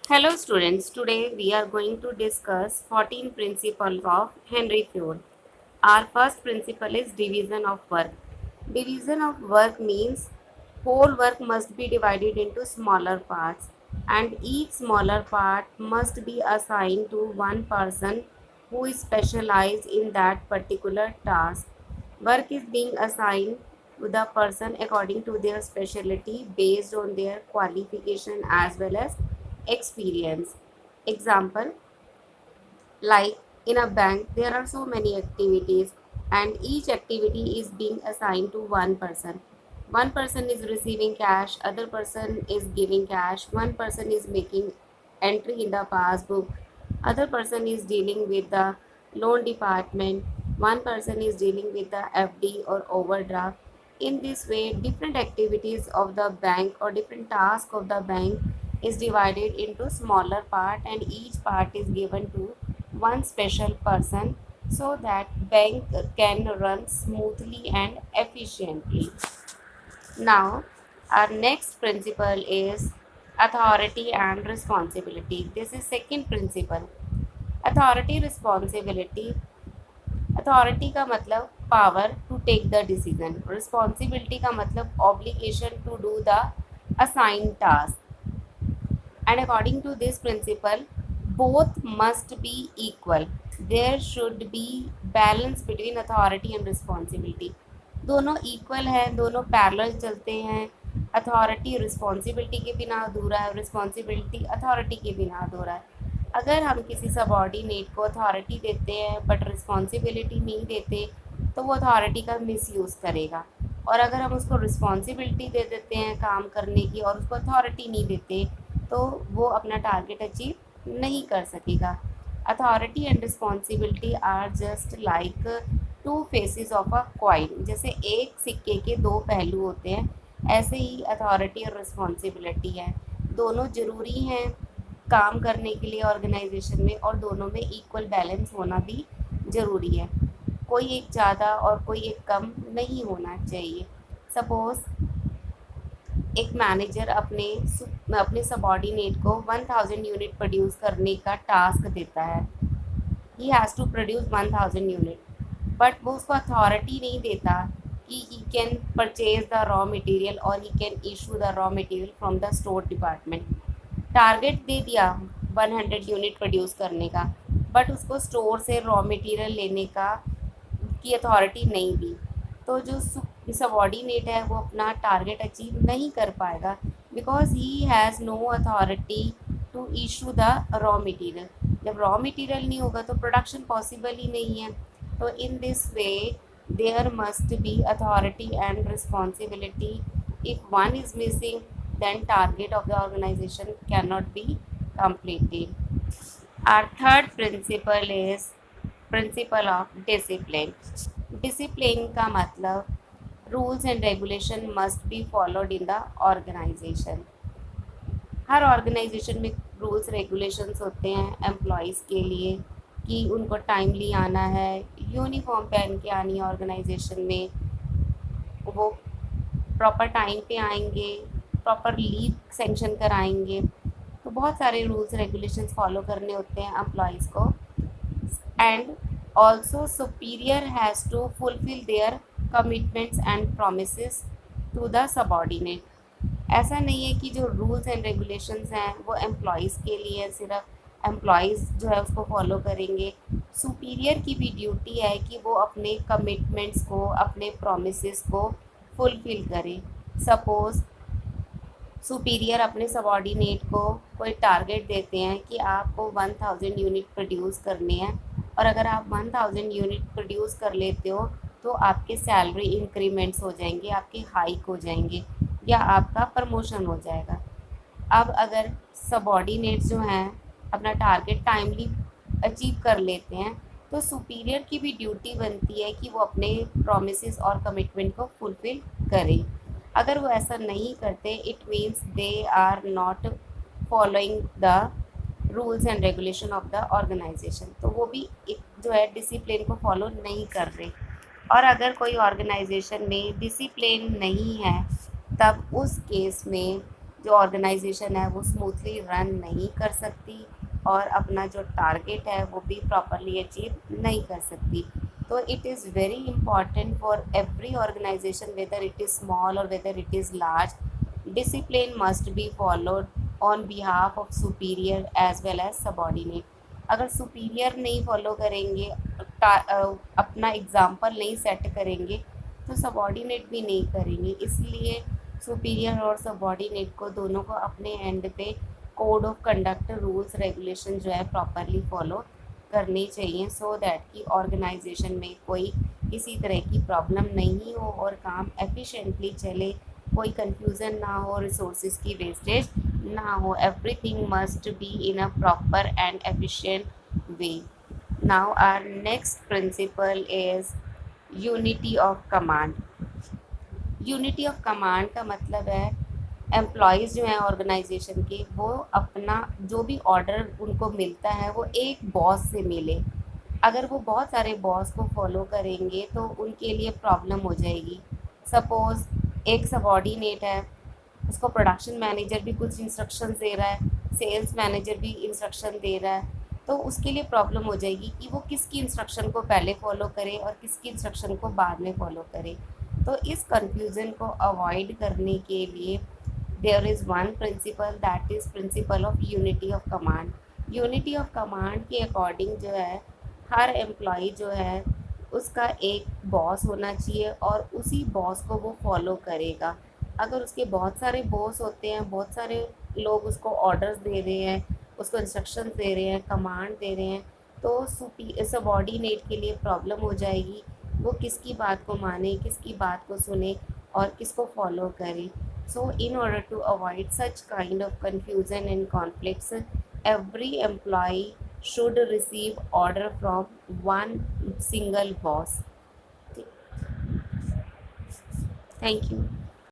Hello students, today we are going to discuss 14 principles of Henry Ford. Our first principle is division of work. Division of work means whole work must be divided into smaller parts and each smaller part must be assigned to one person who is specialized in that particular task. Work is being assigned to the person according to their specialty based on their qualification as well as experience. Example, like in a bank, there are so many activities, and each activity is being assigned to one person. One person is receiving cash, other person is giving cash, one person is making entry in the passbook, other person is dealing with the loan department, one person is dealing with the FD or overdraft. In this way, different activities of the bank or different tasks of the bank is divided into smaller part, and each part is given to one special person so that bank can run smoothly and efficiently. Now, our next principle is authority and responsibility. This is second principle. Authority responsibility. Authority का मतलब power to take the decision, responsibility का मतलब obligation to do the assign task. And according to this principle, both must be equal. There should be balance between authority and responsibility. दोनों equal है, दोनों parallel चलते हैं. Authority responsibility के बिना अधूरा है, रिस्पॉन्सिबिलिटी अथॉरिटी के बिना अधूरा है. अगर हम किसी सबॉर्डिनेट को अथॉरिटी देते हैं बट रिस्पॉन्सिबिलिटी नहीं देते तो वो अथॉरिटी का मिसयूज़ करेगा. और अगर हम उसको रिस्पॉन्सिबिलिटी दे देते हैं काम करने की और उसको अथॉरिटी नहीं देते तो वो अपना टारगेट अचीव नहीं कर सकेगा. Authority and responsibility are just like two faces of a coin. जैसे एक सिक्के के दो पहलू होते हैं, ऐसे ही अथॉरिटी और रिस्पॉन्सिबिलिटी है. दोनों ज़रूरी हैं काम करने के लिए ऑर्गेनाइजेशन में, और दोनों में इक्वल बैलेंस होना भी ज़रूरी है. कोई एक ज़्यादा और कोई एक कम नहीं होना चाहिए. सपोज़ एक मैनेजर अपने सबॉर्डिनेट को 1000 यूनिट प्रोड्यूस करने का टास्क देता है. He has to produce 1000 unit, but वो उसको अथॉरिटी नहीं देता कि he can purchase the raw material और he can issue the raw material from the store department. Target दे दिया 100 यूनिट प्रोड्यूस करने का, बट उसको स्टोर से रॉ मटेरियल लेने का की अथॉरिटी नहीं दी, तो जो सबॉर्डिनेट है वो अपना टारगेट अचीव नहीं कर पाएगा because he has no authority to issue the raw material. जब रॉ मटेरियल नहीं होगा तो प्रोडक्शन पॉसिबल ही नहीं है. तो in this way there must be authority and responsibility. If one is missing then target of the organization cannot be completed. Our third principle is principle of discipline. Discipline का मतलब rules and regulation must be followed in the organization. हर organisation में rules regulations होते हैं employees के लिए कि उनको टाइमली आना है, यूनिफॉर्म पहन के आनी है ऑर्गेनाइजेशन में, वो प्रॉपर टाइम पे आएंगे, प्रॉपर लीव सेंक्शन कराएंगे. तो बहुत सारे रूल्स रेगुलेशंस फॉलो करने होते हैं एम्प्लॉयज़ को. And also superior has to fulfil their commitments and promises to the subordinate. ऐसा नहीं है कि जो रूल्स एंड रेगुलेशंस हैं वो एम्प्लॉयज़ के लिए सिर्फ एम्प्लॉयज़ जो है उसको फॉलो करेंगे. सुपीरियर की भी ड्यूटी है कि वो अपने कमिटमेंट्स को, अपने प्रोमिसेस को फुलफिल करें. सपोज़ सुपीरियर अपने सबॉर्डिनेट को कोई टारगेट देते हैं कि आपको 1000 यूनिट प्रोड्यूस करने हैं, और अगर आप 1000 यूनिट प्रोड्यूस कर लेते हो तो आपके सैलरी इंक्रीमेंट्स हो जाएंगे, आपके हाइक हो जाएंगे या आपका प्रमोशन हो जाएगा. अब अगर सबॉर्डिनेट्स जो हैं अपना टारगेट टाइमली अचीव कर लेते हैं तो सुपीरियर की भी ड्यूटी बनती है कि वो अपने प्रॉमिसेस और कमिटमेंट को फुलफ़िल करें. अगर वो ऐसा नहीं करते it means they are not following the rules and regulation of the organisation. तो वो भी एक जो है डिसिप्लिन को फॉलो नहीं कर रहे. और अगर कोई ऑर्गेनाइजेशन में डिसिप्लिन नहीं है तब उस केस में जो ऑर्गेनाइजेशन है वो स्मूथली रन नहीं कर सकती और अपना जो टारगेट है वो भी प्रॉपरली अचीव नहीं कर सकती. तो it is very important for every organisation, whether it is small और whether it is large. Discipline must be followed on behalf of superior as well as subordinate. अगर सुपीरियर नहीं फॉलो करेंगे, अपना example नहीं सेट करेंगे, तो subordinate भी नहीं करेंगे. इसलिए सुपीरियर और सबॉर्डिनेट को दोनों को अपने एंड पे code of conduct, rules regulation जो है प्रॉपरली फॉलो करनी चाहिए, सो दैट कि ऑर्गेनाइजेशन में कोई किसी तरह की प्रॉब्लम नहीं हो और काम एफिशिएंटली चले, कोई कंफ्यूजन ना हो, रिसोर्सेज की वेस्टेज ना हो. Everything must be in a proper and efficient way. Now our next principle is unity of command. Unity of command का मतलब है एम्प्लॉयज़ जो हैं ऑर्गेनाइजेशन के, वो अपना जो भी ऑर्डर उनको मिलता है वो एक बॉस से मिले. अगर वो बहुत सारे बॉस को फॉलो करेंगे तो उनके लिए प्रॉब्लम हो जाएगी. सपोज़ एक सबॉर्डिनेट है, उसको प्रोडक्शन मैनेजर भी कुछ इंस्ट्रक्शंस दे रहा है, सेल्स मैनेजर भी इंस्ट्रक्शन दे रहा है, तो उसके लिए प्रॉब्लम हो जाएगी कि वो किसकी इंस्ट्रक्शन को पहले फॉलो करे और किसकी इंस्ट्रक्शन को बाद में फॉलो करे. तो इस कन्फ्यूज़न को अवॉइड करने के लिए there is one principle, that is principle of unity of command. Unity of command के अकॉर्डिंग जो है हर एम्प्लॉई जो है उसका एक बॉस होना चाहिए और उसी बॉस को वो फॉलो करेगा. अगर उसके बहुत सारे बॉस होते हैं, बहुत सारे लोग उसको ऑर्डर्स दे रहे हैं, उसको इंस्ट्रक्शंस दे रहे हैं, कमांड दे रहे हैं, तो सबॉर्डिनेट के लिए प्रॉब्लम हो जाएगी. वो किसकी बात को माने, किसकी बात को सुने और किसको फॉलो करे. So in order to avoid such kind of confusion and conflicts, every employee should receive order from one single boss. Thank you.